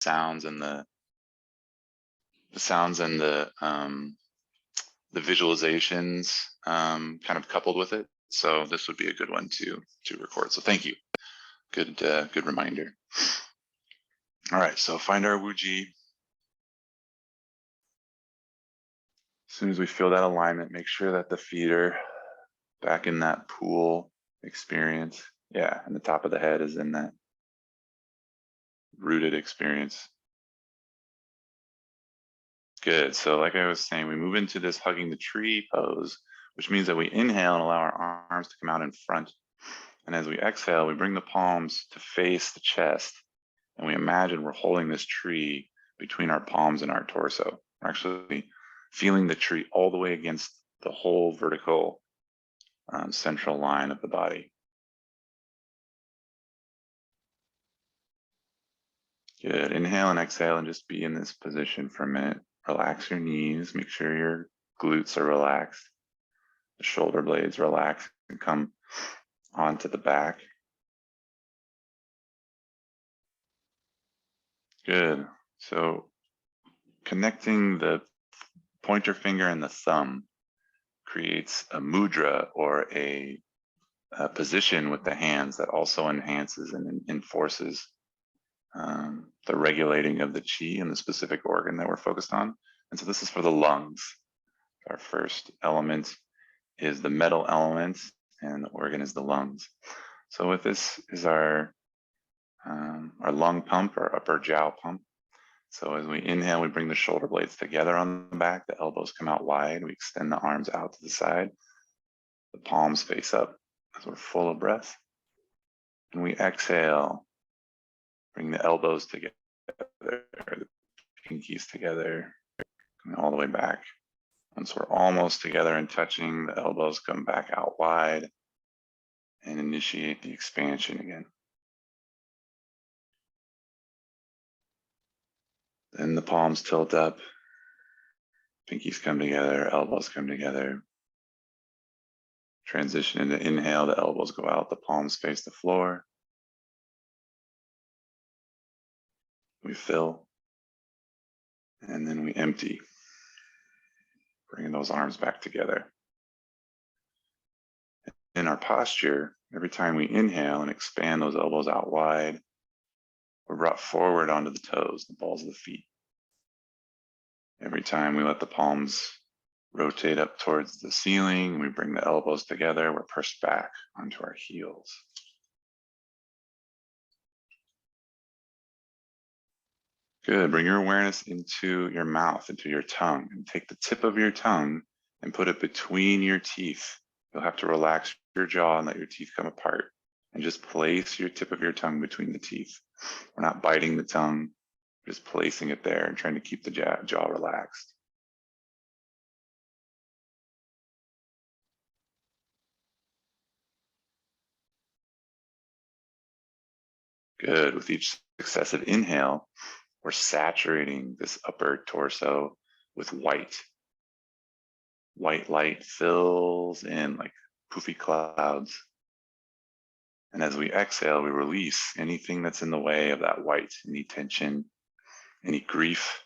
sounds and the visualizations kind of coupled with it. So this would be a good one to record. So thank you. Good reminder. All right, so find our Wuji. As soon as we feel that alignment, make sure that the feet are back in that pool experience. Yeah, and the top of the head is in that rooted experience. Good. So like I was saying, we move into this hugging the tree pose, which means that we inhale and allow our arms to come out in front. And as we exhale, we bring the palms to face the chest. And we imagine we're holding this tree between our palms and our torso. We're actually feeling the tree all the way against the whole vertical central line of the body. Good. Inhale and exhale and just be in this position for a minute. Relax your knees. Make sure your glutes are relaxed. The shoulder blades relax and come onto the back. Good. So connecting the pointer finger and the thumb creates a mudra, or a position with the hands that also enhances and enforces the regulating of the qi in the specific organ that we're focused on. And so this is for the lungs. Our first element is the metal element, and the organ is the lungs. So with this is our lung pump, or upper jiao pump. So as we inhale, we bring the shoulder blades together on the back, the elbows come out wide, we extend the arms out to the side, the palms face up as we're full of breath. And we exhale, bring the elbows together, the pinkies together, coming all the way back. Once we're almost together and touching, the elbows come back out wide and initiate the expansion again. Then the palms tilt up, pinkies come together, elbows come together. Transition into inhale, the elbows go out, the palms face the floor. We fill, and then we empty, bringing those arms back together. In our posture, every time we inhale and expand those elbows out wide, we're brought forward onto the toes, the balls of the feet. Every time we let the palms rotate up towards the ceiling, we bring the elbows together, we're pushed back onto our heels. Good, bring your awareness into your mouth, into your tongue, and take the tip of your tongue and put it between your teeth. You'll have to relax your jaw and let your teeth come apart, and just place your tip of your tongue between the teeth. We're not biting the tongue, just placing it there and trying to keep the jaw relaxed. Good, with each successive inhale, we're saturating this upper torso with white. White light fills in like poofy clouds. And as we exhale, we release anything that's in the way of that white, any tension, any grief,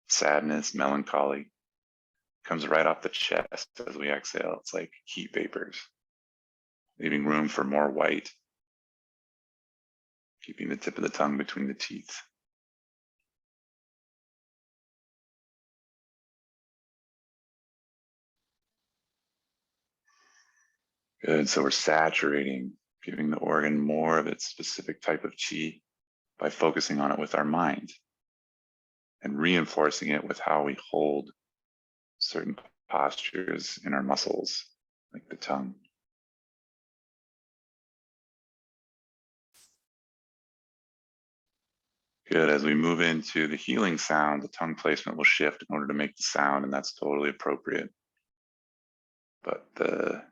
sadness, melancholy. Comes right off the chest as we exhale. It's like heat vapors, leaving room for more white, keeping the tip of the tongue between the teeth. Good, so we're saturating, giving the organ more of its specific type of qi by focusing on it with our mind and reinforcing it with how we hold certain postures in our muscles, like the tongue. Good, as we move into the healing sound, the tongue placement will shift in order to make the sound, and that's totally appropriate. But the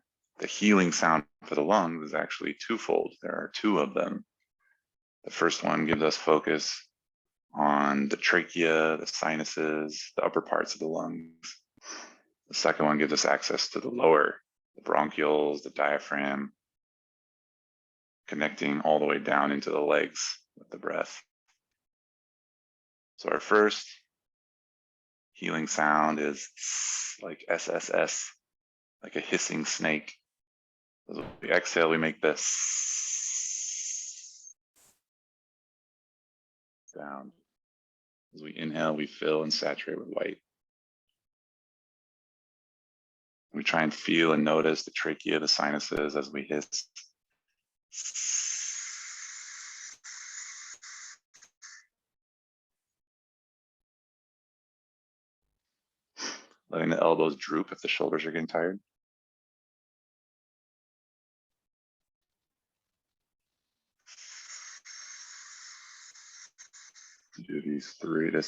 healing sound for the lungs is actually twofold. There are two of them. The first one gives us focus on the trachea, the sinuses, the upper parts of the lungs. The second one gives us access to the lower, the bronchioles, the diaphragm, connecting all the way down into the legs with the breath. So our first healing sound is like SSS, like a hissing snake. As we exhale, we make this sound. As we inhale, we fill and saturate with white. We try and feel and notice the trachea, the sinuses as we hiss. Letting the elbows droop if the shoulders are getting tired. Do this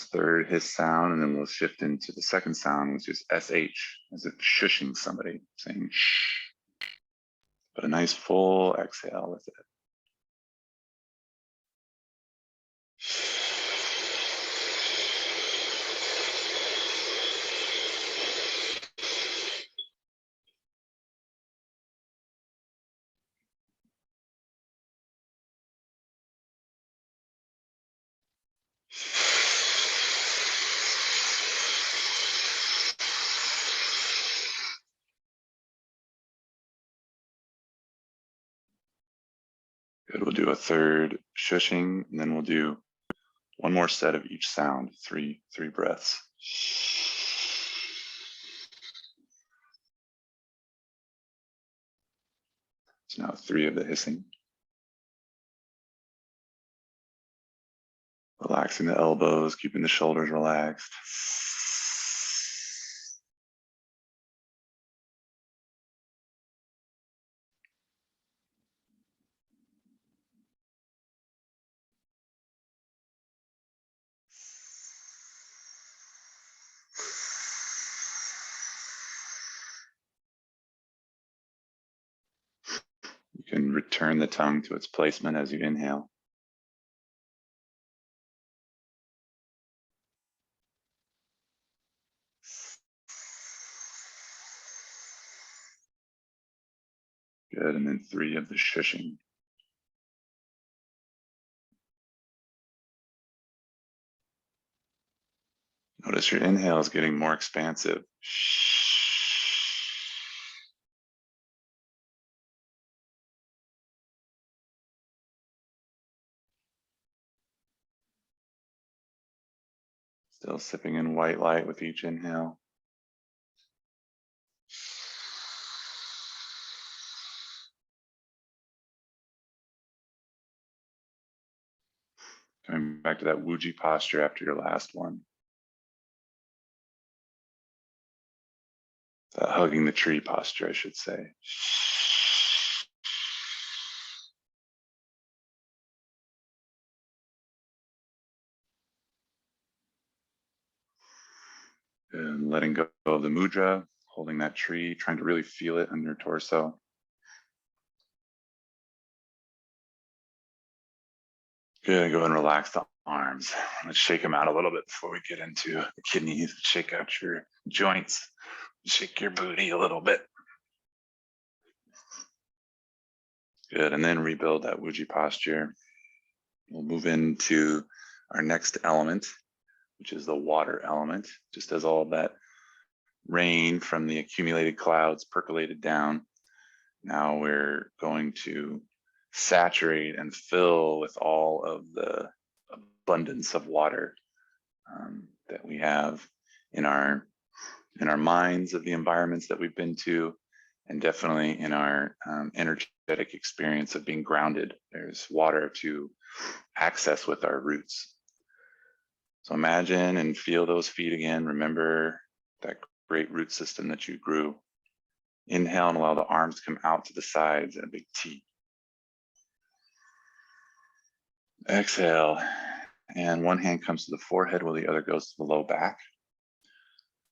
third hiss sound, and then we'll shift into the second sound, which is SH, as if shushing somebody, saying shh. But a nice full exhale with it. Good, we'll do a third shushing, and then we'll do one more set of each sound, three breaths. So now 3 of the hissing. Relaxing the elbows, keeping the shoulders relaxed. You can return the tongue to its placement as you inhale. Good, and then 3 of the shushing. Notice your inhale is getting more expansive. Still sipping in white light with each inhale. Coming back to that Wuji posture after your last one. Hugging the tree posture, I should say. And letting go of the mudra, holding that tree, trying to really feel it on your torso. Good, go and relax the arms. Let's shake them out a little bit before we get into the kidneys. Shake out your joints. Shake your booty a little bit. Good, and then rebuild that Wuji posture. We'll move into our next element, which is the water element. Just as all that rain from the accumulated clouds percolated down, now we're going to saturate and fill with all of the abundance of water that we have in our minds of the environments that we've been to, and definitely in our energetic experience of being grounded. There's water to access with our roots. So imagine and feel those feet again. Remember that great root system that you grew. Inhale and allow the arms to come out to the sides in a big T. Exhale, and one hand comes to the forehead while the other goes to the low back.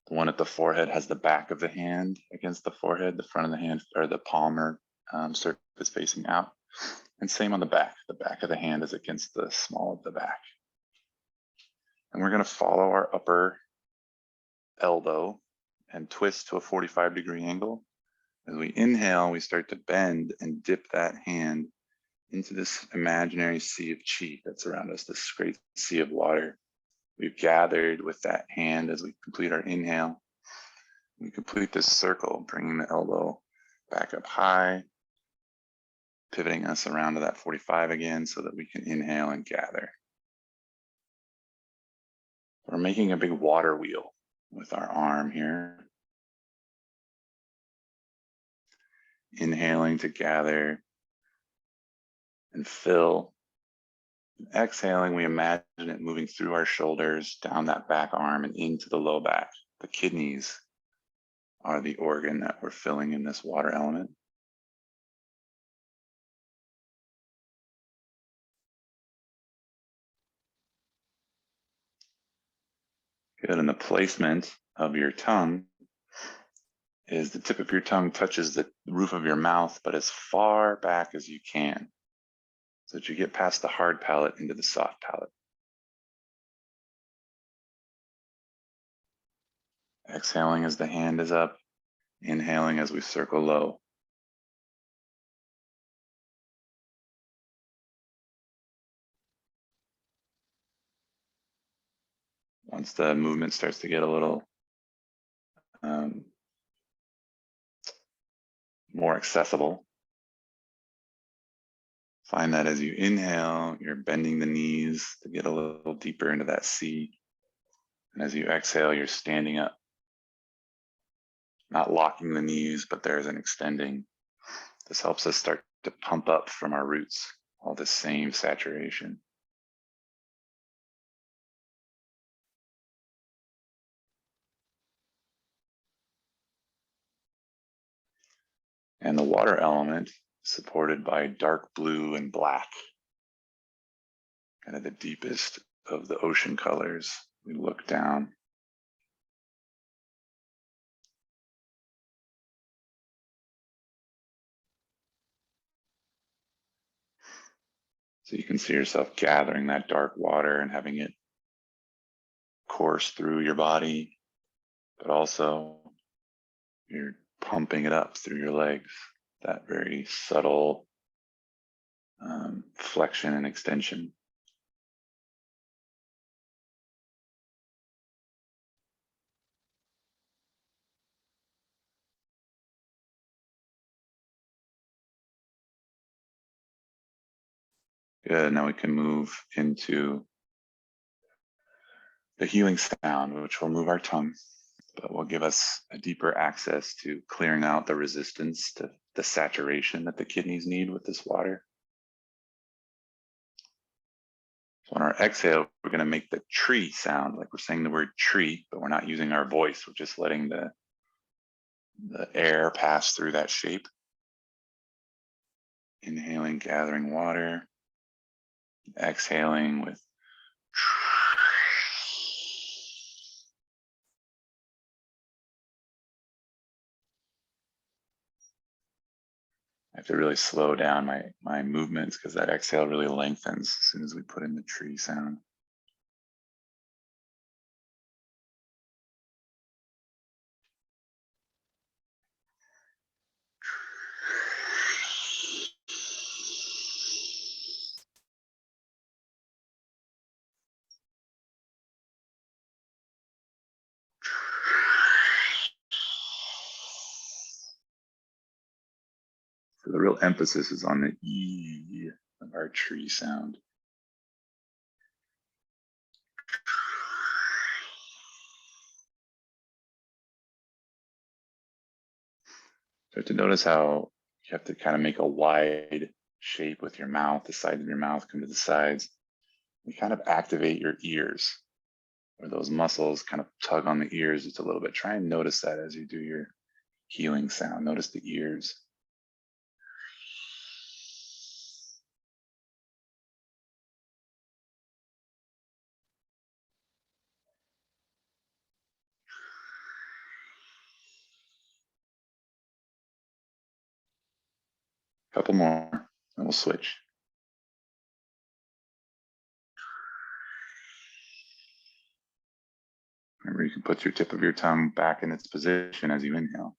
The one at the forehead has the back of the hand against the forehead, the front of the hand, or the palm or surface facing out. And same on the back. The back of the hand is against the small of the back. And we're going to follow our upper elbow and twist to a 45-degree angle. As we inhale, we start to bend and dip that hand into this imaginary sea of chi that's around us, this great sea of water. We've gathered with that hand as we complete our inhale. We complete this circle, bringing the elbow back up high, pivoting us around to that 45 again so that we can inhale and gather. We're making a big water wheel with our arm here. Inhaling to gather and fill. Exhaling, we imagine it moving through our shoulders, down that back arm and into the low back. The kidneys are the organ that we're filling in this water element. Good, and the placement of your tongue is the tip of your tongue touches the roof of your mouth, but as far back as you can, so that you get past the hard palate into the soft palate. Exhaling as the hand is up, inhaling as we circle low. Once the movement starts to get a little more accessible, find that as you inhale, you're bending the knees to get a little deeper into that C. And as you exhale, you're standing up, not locking the knees, but there's an extending. This helps us start to pump up from our roots, all the same saturation. And the water element supported by dark blue and black, kind of the deepest of the ocean colors. We look down. So you can see yourself gathering that dark water and having it course through your body, but also you're pumping it up through your legs, that very subtle flexion and extension. Good, now we can move into the healing sound, which will move our tongue, but will give us a deeper access to clearing out the resistance to the saturation that the kidneys need with this water. So on our exhale, we're going to make the tree sound, like we're saying the word tree, but we're not using our voice. We're just letting the air pass through that shape. Inhaling, gathering water. Exhaling with I have to really slow down my movements because that exhale really lengthens as soon as we put in the tree sound. So the real emphasis is on the E of our tree sound. Start to notice how you have to kind of make a wide shape with your mouth. The sides of your mouth come to the sides. You kind of activate your ears, where those muscles kind of tug on the ears just a little bit. Try and notice that as you do your healing sound. Notice the ears. Couple more, and we'll switch. Remember, you can put your tip of your tongue back in its position as you inhale.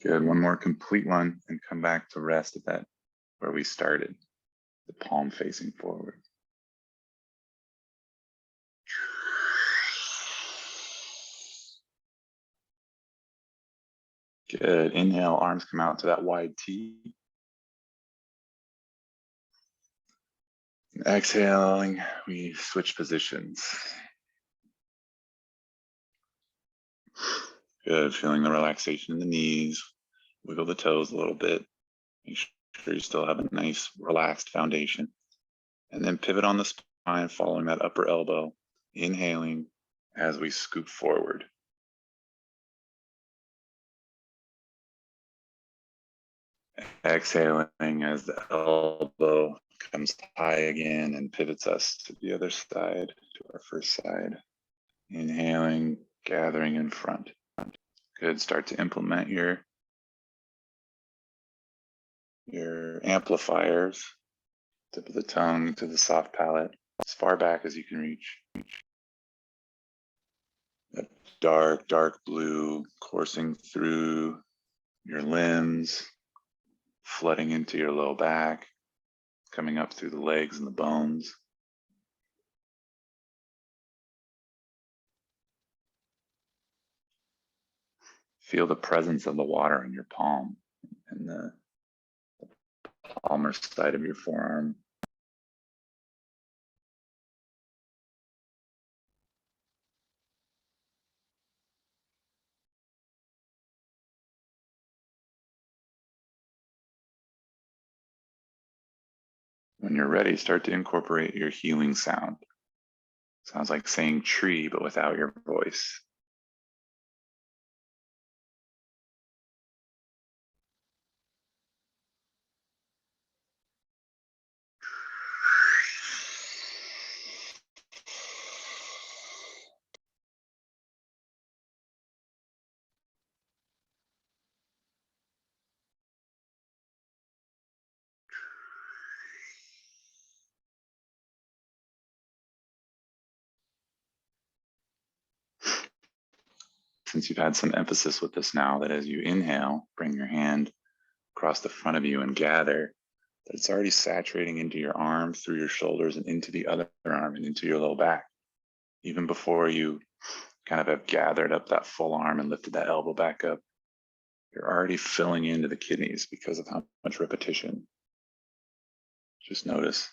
Good, one more complete one and come back to rest at that where we started, the palm facing forward. Good, inhale, arms come out to that wide T. Exhaling, we switch positions. Good, feeling the relaxation in the knees. Wiggle the toes a little bit. Make sure you still have a nice relaxed foundation. And then pivot on the spine, following that upper elbow. Inhaling as we scoop forward. Exhaling as the elbow comes high again and pivots us to the other side, to our first side. Inhaling, gathering in front. Good, start to implement your amplifiers, tip of the tongue to the soft palate, as far back as you can reach. That dark, dark blue coursing through your limbs, flooding into your low back, coming up through the legs and the bones. Feel the presence of the water in your palm and the palmar side of your forearm. When you're ready, start to incorporate your healing sound. Sounds like saying tree, but without your voice. Since you've had some emphasis with this now, that as you inhale, bring your hand across the front of you and gather, that it's already saturating into your arm, through your shoulders, and into the other arm and into your low back. Even before you kind of have gathered up that full arm and lifted that elbow back up, you're already filling into the kidneys because of how much repetition. Just notice.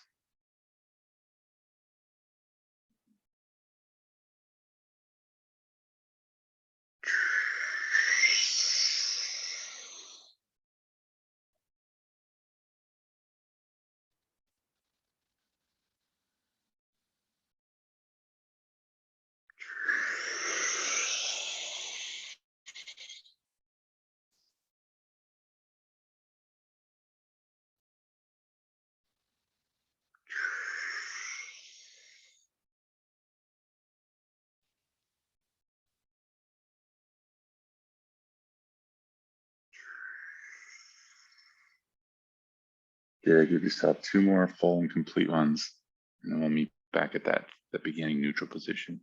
Yeah, give yourself two more full and complete ones, and then we'll meet back at that beginning neutral position.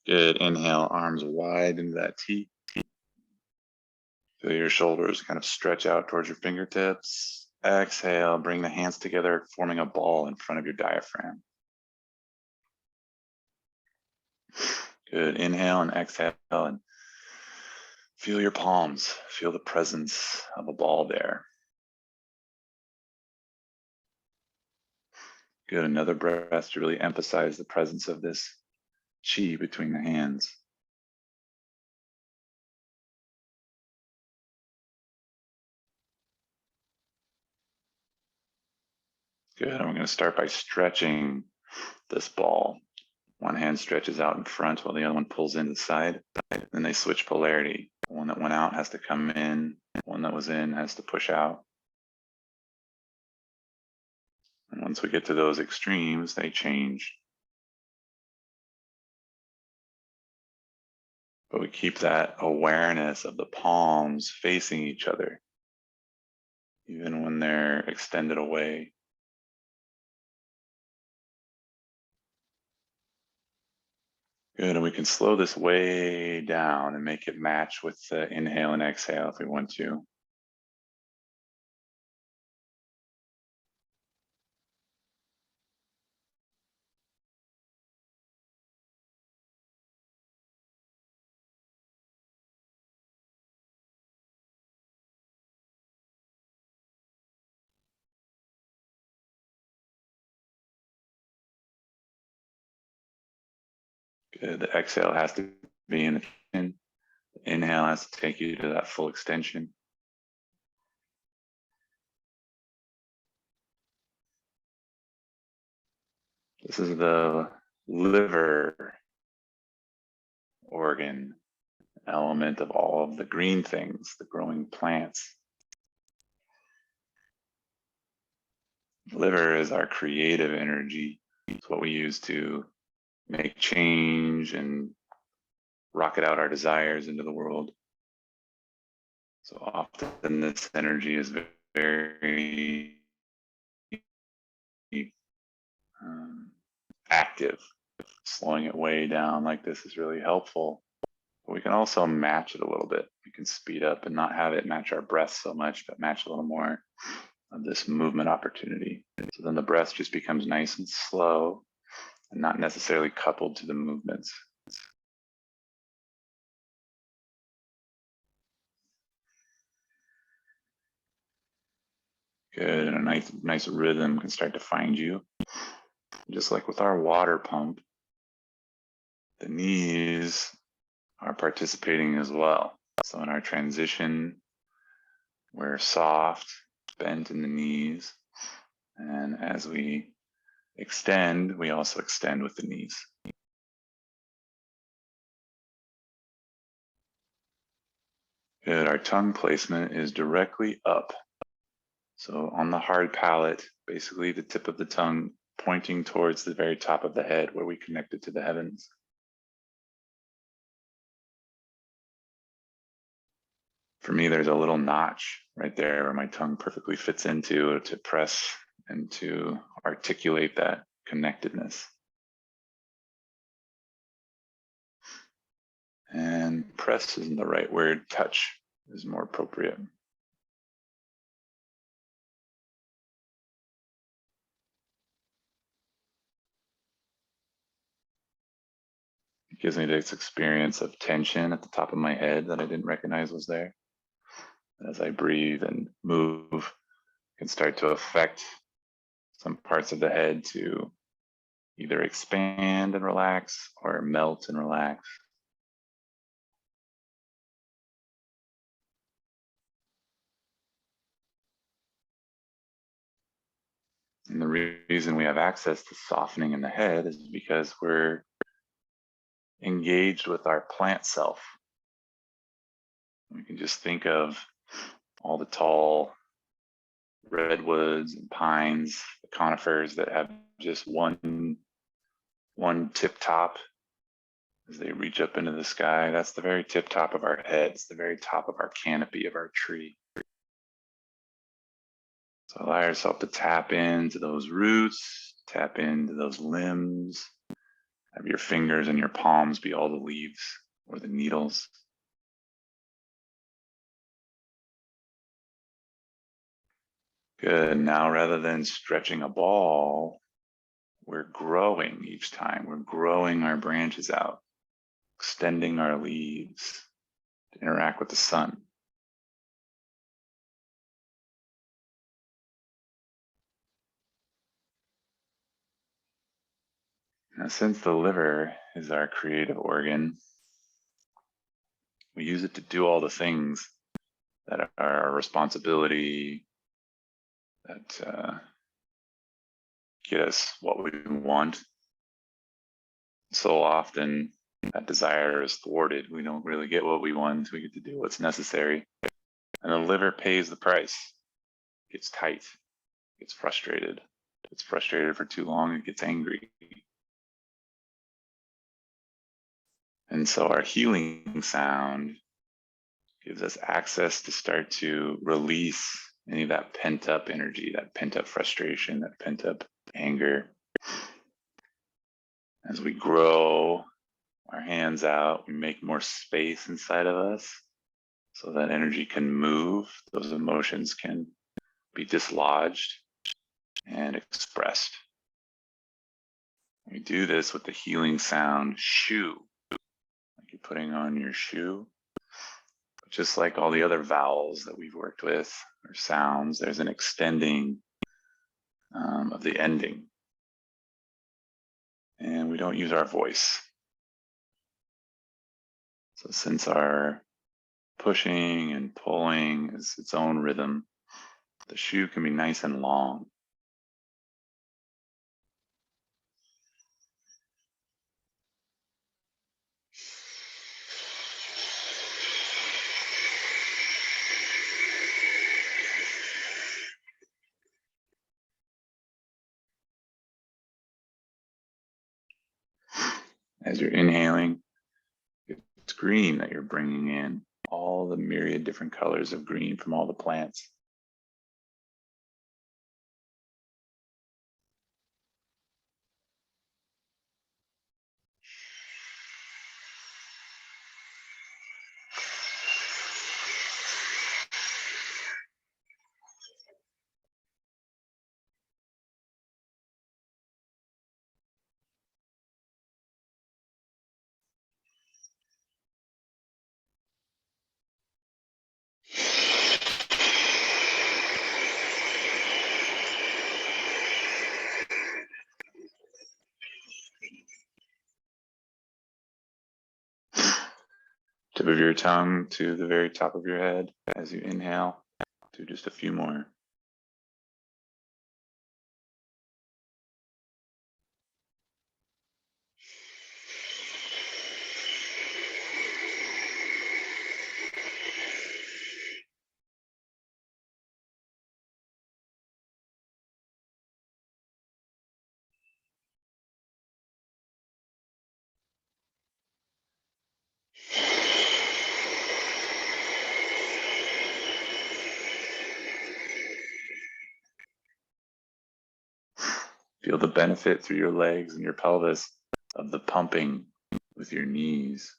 Good, inhale, arms wide into that T. Feel your shoulders kind of stretch out towards your fingertips. Exhale, bring the hands together, forming a ball in front of your diaphragm. Good, inhale and exhale, and feel your palms. Feel the presence of a ball there. Good, another breath to really emphasize the presence of this chi between the hands. Good, and we're going to start by stretching this ball. One hand stretches out in front while the other one pulls in the side. Then they switch polarity. The one that went out has to come in. The one that was in has to push out. And once we get to those extremes, they change. But we keep that awareness of the palms facing each other, even when they're extended away. Good, and we can slow this way down and make it match with the inhale and exhale if we want to. Good, the exhale has to be in the chin. The inhale has to take you to that full extension. This is the liver organ element of all of the green things, the growing plants. Liver is our creative energy. It's what we use to make change and rocket out our desires into the world. So often this energy is very active. Slowing it way down like this is really helpful. But we can also match it a little bit. We can speed up and not have it match our breath so much, but match a little more of this movement opportunity. So then the breath just becomes nice and slow and not necessarily coupled to the movements. Good, and a nice rhythm can start to find you. Just like with our water pump, the knees are participating as well. So in our transition, we're soft, bent in the knees, and as we extend, we also extend with the knees. Good, our tongue placement is directly up. So on the hard palate, basically the tip of the tongue pointing towards the very top of the head where we connect it to the heavens. For me, there's a little notch right there where my tongue perfectly fits into to press and to articulate that connectedness. And press isn't the right word, touch is more appropriate. It gives me this experience of tension at the top of my head that I didn't recognize was there. As I breathe and move, it can start to affect some parts of the head to either expand and relax or melt and relax. And the reason we have access to softening in the head is because we're engaged with our plant self. We can just think of all the tall redwoods and pines, the conifers that have just one tip top as they reach up into the sky. That's the very tip top of our head. It's the very top of our canopy of our tree. So allow yourself to tap into those roots, tap into those limbs. Have your fingers and your palms be all the leaves or the needles. Good. Now, rather than stretching a ball, we're growing each time. We're growing our branches out, extending our leaves to interact with the sun. Now, since the liver is our creative organ, we use it to do all the things that are our responsibility, that get us what we want. So often that desire is thwarted. We don't really get what we want. We get to do what's necessary. And the liver pays the price. It gets tight, it gets frustrated. If it's frustrated for too long, it gets angry. And so our healing sound gives us access to start to release any of that pent up energy, that pent up frustration, that pent up anger. As we grow our hands out, we make more space inside of us so that energy can move, those emotions can be dislodged and expressed. We do this with the healing sound shoe, like you're putting on your shoe. Just like all the other vowels that we've worked with, or sounds, there's an extending of the ending. And we don't use our voice. So since our pushing and pulling is its own rhythm, the shoe can be nice and long. As you're inhaling, it's green that you're bringing in, all the myriad different colors of green from all the plants. Tip of your tongue to the very top of your head as you inhale. Do just a few more. Feel the benefit through your legs and your pelvis of the pumping with your knees.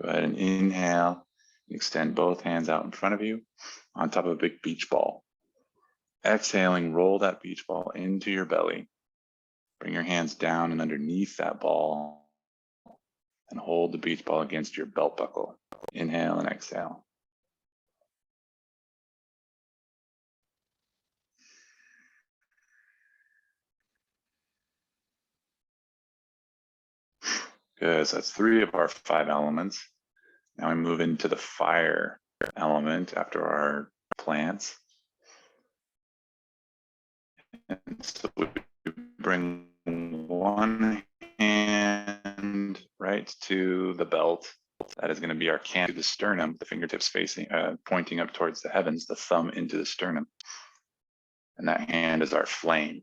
Go ahead and inhale. Extend both hands out in front of you on top of a big beach ball. Exhaling, roll that beach ball into your belly. Bring your hands down and underneath that ball and hold the beach ball against your belt buckle. Inhale and exhale. Good, so that's 3 of our 5 elements. Now we move into the fire element after our plants. And so we bring one hand right to the belt. That is going to be our can to the sternum, the fingertips facing, pointing up towards the heavens, the thumb into the sternum. And that hand is our flame.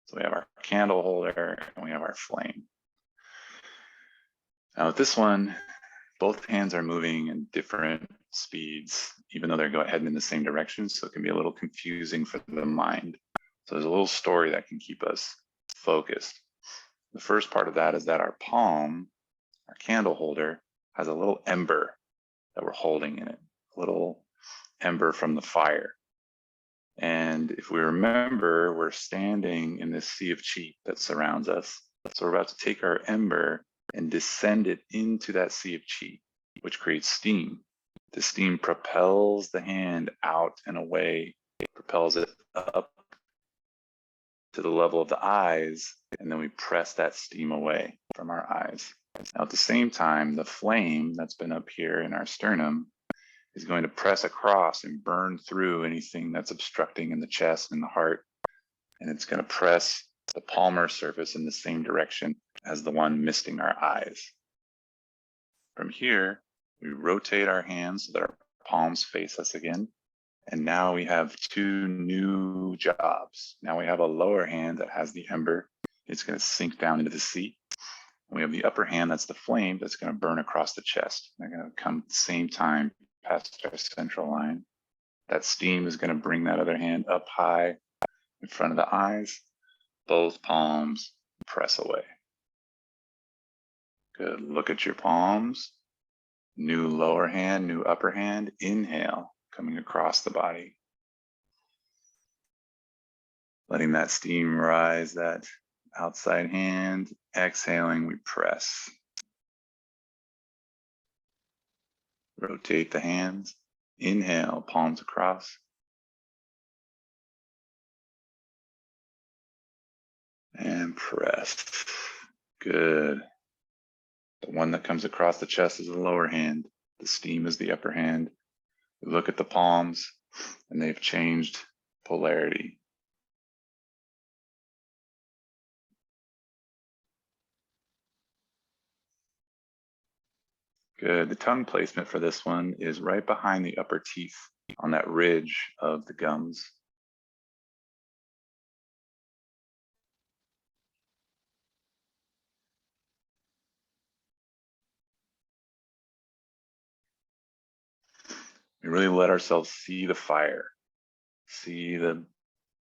So we have our candle holder and we have our flame. Now with this one, both hands are moving in different speeds, even though they're heading in the same direction. So it can be a little confusing for the mind. So there's a little story that can keep us focused. The first part of that is that our palm, our candle holder, has a little ember that we're holding in it, a little ember from the fire. And if we remember, we're standing in this sea of chi that surrounds us. So we're about to take our ember and descend it into that sea of chi, which creates steam. The steam propels the hand out and away, propels it up to the level of the eyes, and then we press that steam away from our eyes. Now at the same time, the flame that's been up here in our sternum is going to press across and burn through anything that's obstructing in the chest and the heart, and it's going to press the palmar surface in the same direction as the one misting our eyes. From here, we rotate our hands so that our palms face us again. And now we have two new jobs. Now we have a lower hand that has the ember. It's going to sink down into the sea. And we have the upper hand that's the flame that's going to burn across the chest. They're going to come at the same time past our central line. That steam is going to bring that other hand up high in front of the eyes. Both palms press away. Good. Look at your palms. New lower hand, new upper hand. Inhale, coming across the body. Letting that steam rise, that outside hand. Exhaling, we press. Rotate the hands. Inhale, palms across. And press. Good. The one that comes across the chest is the lower hand. The steam is the upper hand. We look at the palms and they've changed polarity. Good. The tongue placement for this one is right behind the upper teeth on that ridge of the gums. We really let ourselves see the fire, see the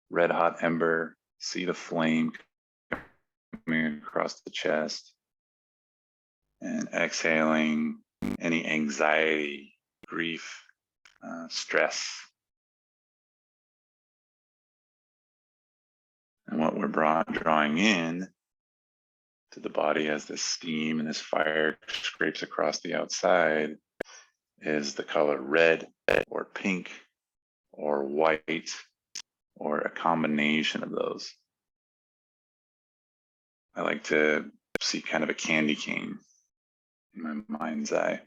red hot ember, see the flame coming across the chest, and exhaling any anxiety, grief, stress. And what we're drawing in to the body as this steam and this fire scrapes across the outside is the color red or pink or white or a combination of those. I like to see kind of a candy cane in my mind's eye.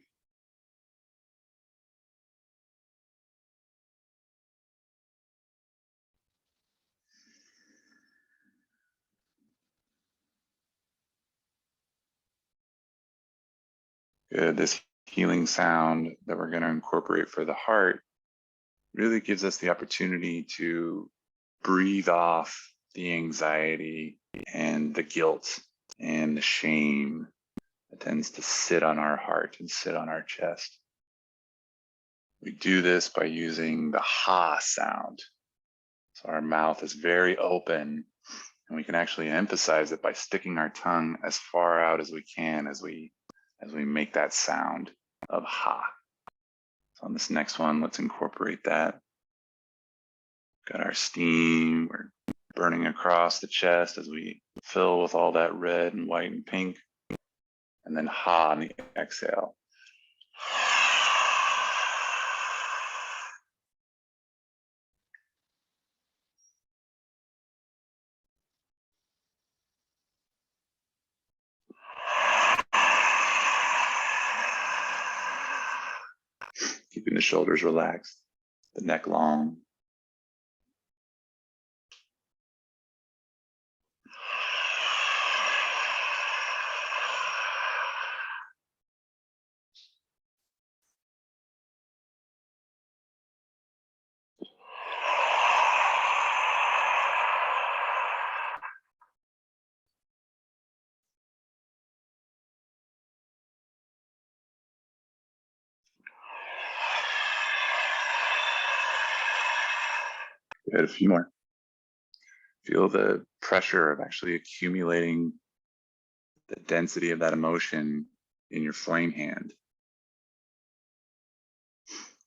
Good. This healing sound that we're going to incorporate for the heart really gives us the opportunity to breathe off the anxiety and the guilt and the shame that tends to sit on our heart and sit on our chest. We do this by using the ha sound. So our mouth is very open, and we can actually emphasize it by sticking our tongue as far out as we can as we make that sound of ha. So on this next one, let's incorporate that. Got our steam, we're burning across the chest as we fill with all that red and white and pink. And then ha on the exhale. Keeping the shoulders relaxed, the neck long. Good, a few more. Feel the pressure of actually accumulating the density of that emotion in your flame hand.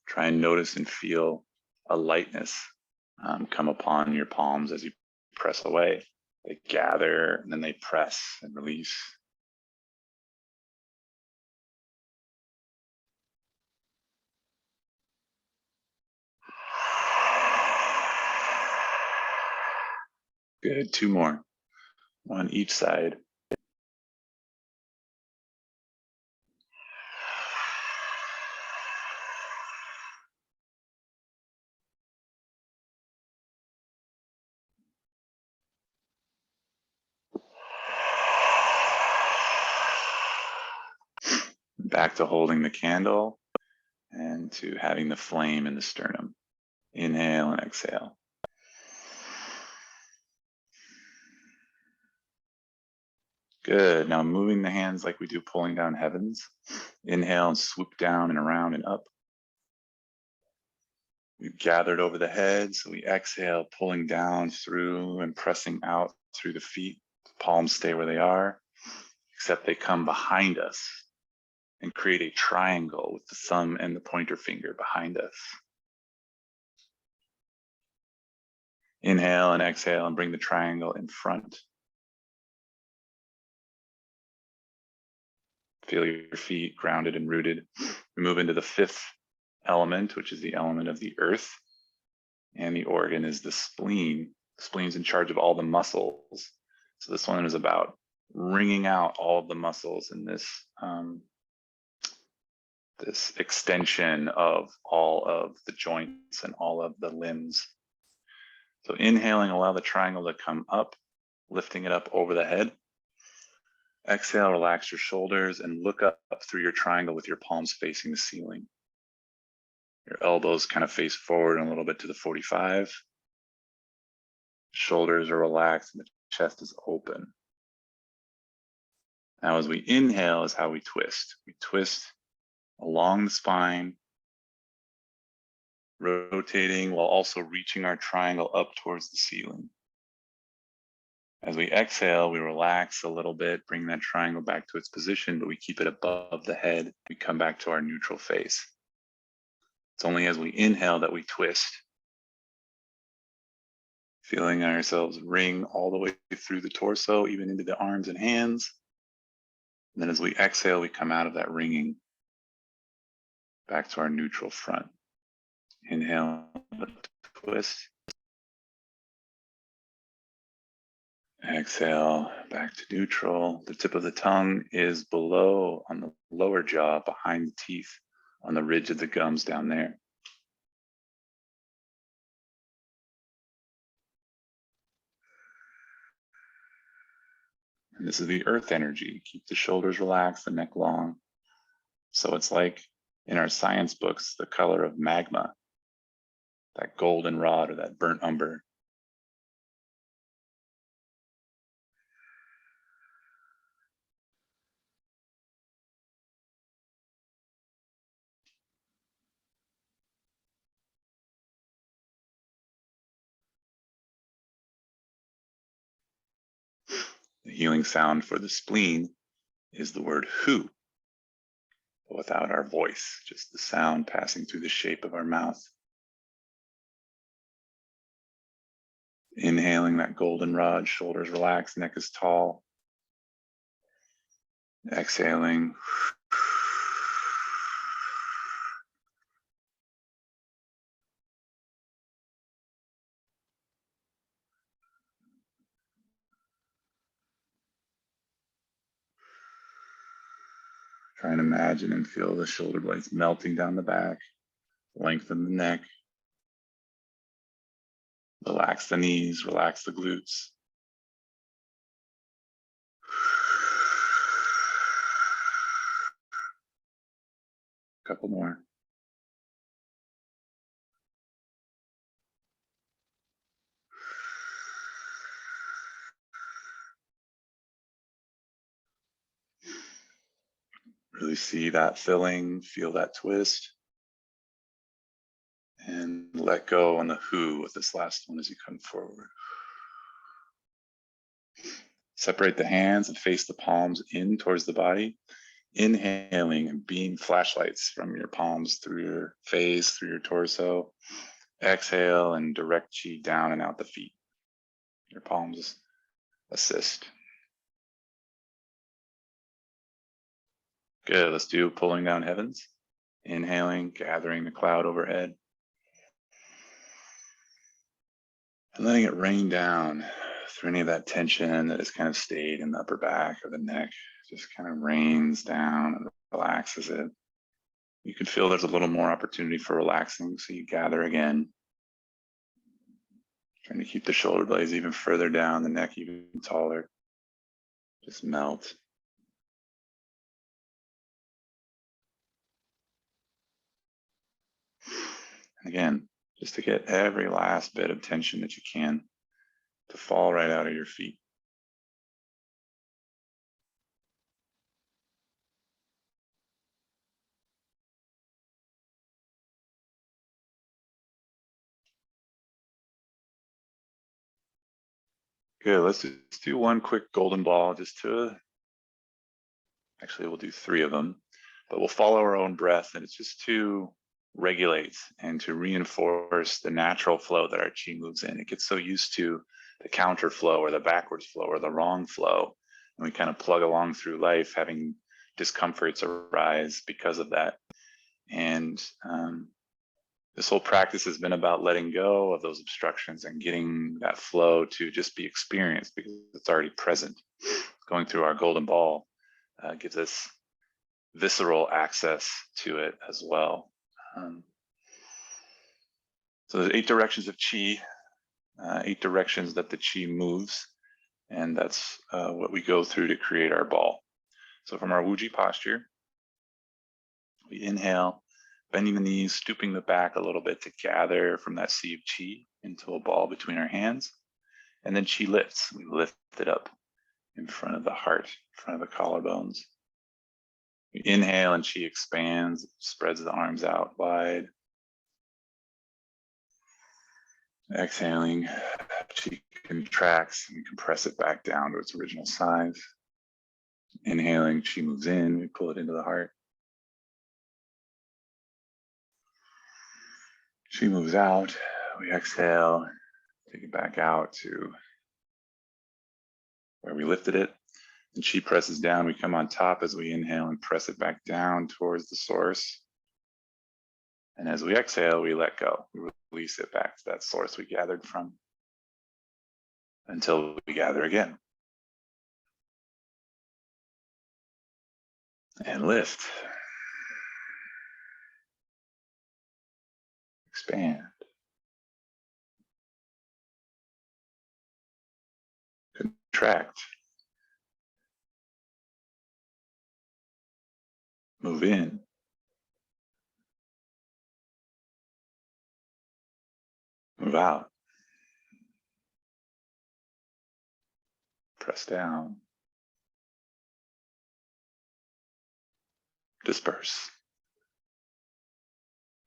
Try and notice and feel a lightness come upon your palms as you press away. They gather and then they press and release. Good, two more, one each side. Back to holding the candle and to having the flame in the sternum. Inhale and exhale. Good. Now moving the hands like we do pulling down heavens. Inhale and swoop down and around and up. We've gathered over the head, so we exhale, pulling down through and pressing out through the feet. Palms stay where they are, except they come behind us and create a triangle with the thumb and the pointer finger behind us. Inhale and exhale and bring the triangle in front. Feel your feet grounded and rooted. We move into the fifth element, which is the element of the earth. And the organ is the spleen. The spleen's in charge of all the muscles. So this one is about wringing out all of the muscles in this, this extension of all of the joints and all of the limbs. So inhaling, allow the triangle to come up, lifting it up over the head. Exhale, relax your shoulders and look up through your triangle with your palms facing the ceiling. Your elbows kind of face forward and a little bit to the 45. Shoulders are relaxed and the chest is open. Now as we inhale is how we twist. We twist along the spine, rotating while also reaching our triangle up towards the ceiling. As we exhale, we relax a little bit, bring that triangle back to its position, but we keep it above the head. We come back to our neutral face. It's only as we inhale that we twist, feeling ourselves ring all the way through the torso, even into the arms and hands. And then as we exhale, we come out of that ringing back to our neutral front. Inhale, twist. Exhale, back to neutral. The tip of the tongue is below on the lower jaw, behind the teeth, on the ridge of the gums down there. And this is the earth energy. Keep the shoulders relaxed, the neck long. So it's like in our science books, the color of magma, that golden rod or that burnt umber. The healing sound for the spleen is the word hu, but without our voice, just the sound passing through the shape of our mouth. Inhaling that golden rod, shoulders relaxed, neck is tall. Exhaling. Try and imagine and feel the shoulder blades melting down the back, lengthen the neck, relax the knees, relax the glutes. A couple more. Really see that filling, feel that twist. And let go on the hu with this last one as you come forward. Separate the hands and face the palms in towards the body. Inhaling and beam flashlights from your palms through your face, through your torso. Exhale and direct chi down and out the feet. Your palms assist. Good, let's do pulling down heavens. Inhaling, gathering the cloud overhead. And letting it rain down through any of that tension that has kind of stayed in the upper back or the neck. Just kind of rains down and relaxes it. You can feel there's a little more opportunity for relaxing, so you gather again. Trying to keep the shoulder blades even further down, the neck even taller. Just melt. Again, just to get every last bit of tension that you can to fall right out of your feet. Good, let's just do one quick golden ball just to, actually we'll do 3 of them, but we'll follow our own breath, and it's just to regulate and to reinforce the natural flow that our chi moves in. It gets so used to the counter flow or the backwards flow or the wrong flow, and we kind of plug along through life having discomforts arise because of that. And this whole practice has been about letting go of those obstructions and getting that flow to just be experienced because it's already present. Going through our golden ball gives us visceral access to it as well. So there's 8 directions of chi, 8 directions that the chi moves, and that's what we go through to create our ball. So from our Wuji posture, we inhale, bending the knees, stooping the back a little bit to gather from that sea of chi into a ball between our hands. And then chi lifts. We lift it up in front of the heart, in front of the collarbones. We inhale and chi expands, spreads the arms out wide. Exhaling, chi contracts, and we compress it back down to its original size. Inhaling, chi moves in, we pull it into the heart. Chi moves out, we exhale, take it back out to where we lifted it. And chi presses down, we come on top as we inhale and press it back down towards the source. And as we exhale, we let go. We release it back to that source we gathered from until we gather again. And lift. Expand. Contract. Move in. Move out. Press down. Disperse.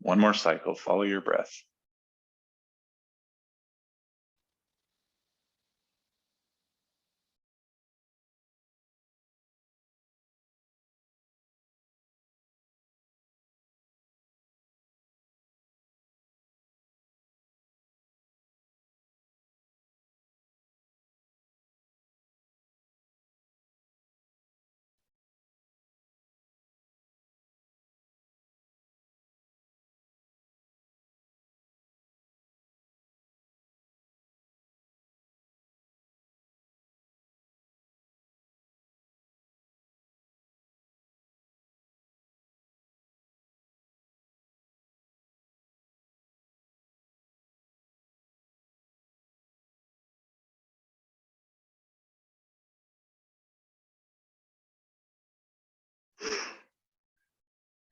One more cycle, follow your breath.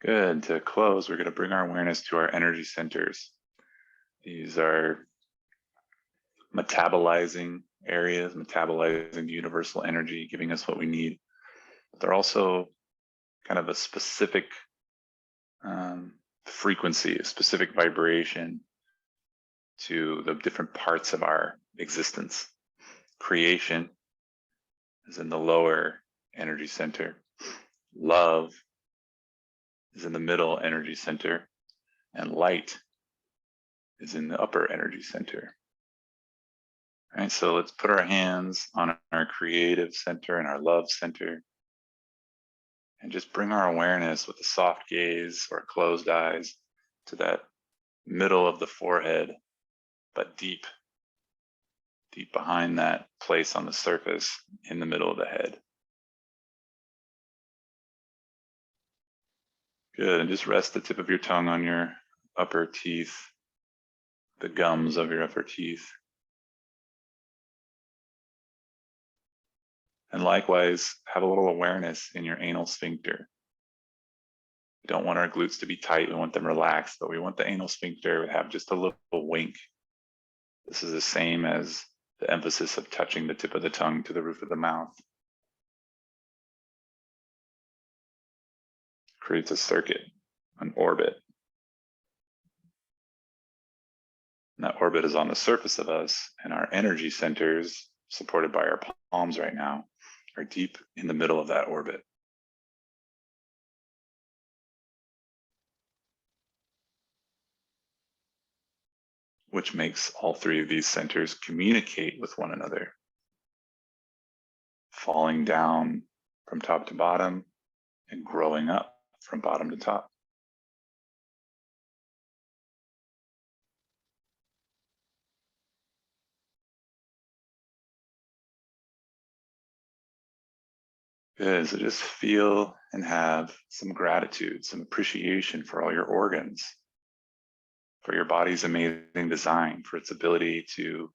Good. To close, we're going to bring our awareness to our energy centers. These are metabolizing areas, metabolizing the universal energy, giving us what we need. But they're also kind of a specific frequency, a specific vibration to the different parts of our existence. Creation is in the lower energy center. Love is in the middle energy center, and light is in the upper energy center. All right, so let's put our hands on our creative center and our love center, and just bring our awareness with a soft gaze or closed eyes to that middle of the forehead, but deep behind that place on the surface in the middle of the head. Good, and just rest the tip of your tongue on your upper teeth, the gums of your upper teeth. And likewise, have a little awareness in your anal sphincter. We don't want our glutes to be tight. We want them relaxed, but we want the anal sphincter to have just a little wink. This is the same as the emphasis of touching the tip of the tongue to the roof of the mouth. Creates a circuit, an orbit. And that orbit is on the surface of us, and our energy centers, supported by our palms right now, are deep in the middle of that orbit. Which makes all three of these centers communicate with one another, falling down from top to bottom and growing up from bottom to top. Good, so just feel and have some gratitude, some appreciation for all your organs, for your body's amazing design, for its ability to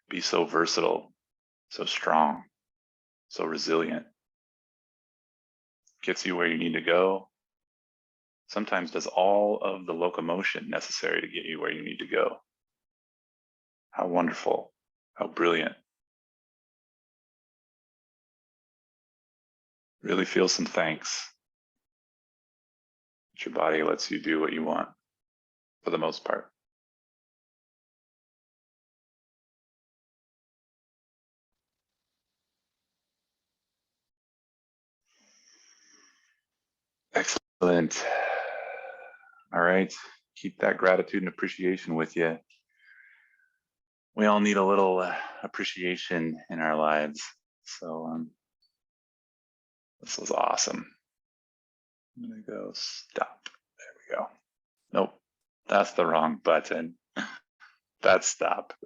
be so versatile, so strong, so resilient. Gets you where you need to go. Sometimes does all of the locomotion necessary to get you where you need to go. How wonderful, how brilliant. Really feel some thanks. Your body lets you do what you want, for the most part. Excellent. All right, keep that gratitude and appreciation with you. We all need a little appreciation in our lives. So this was awesome. I'm gonna go stop. There we go. Nope, that's the wrong button. That's stop.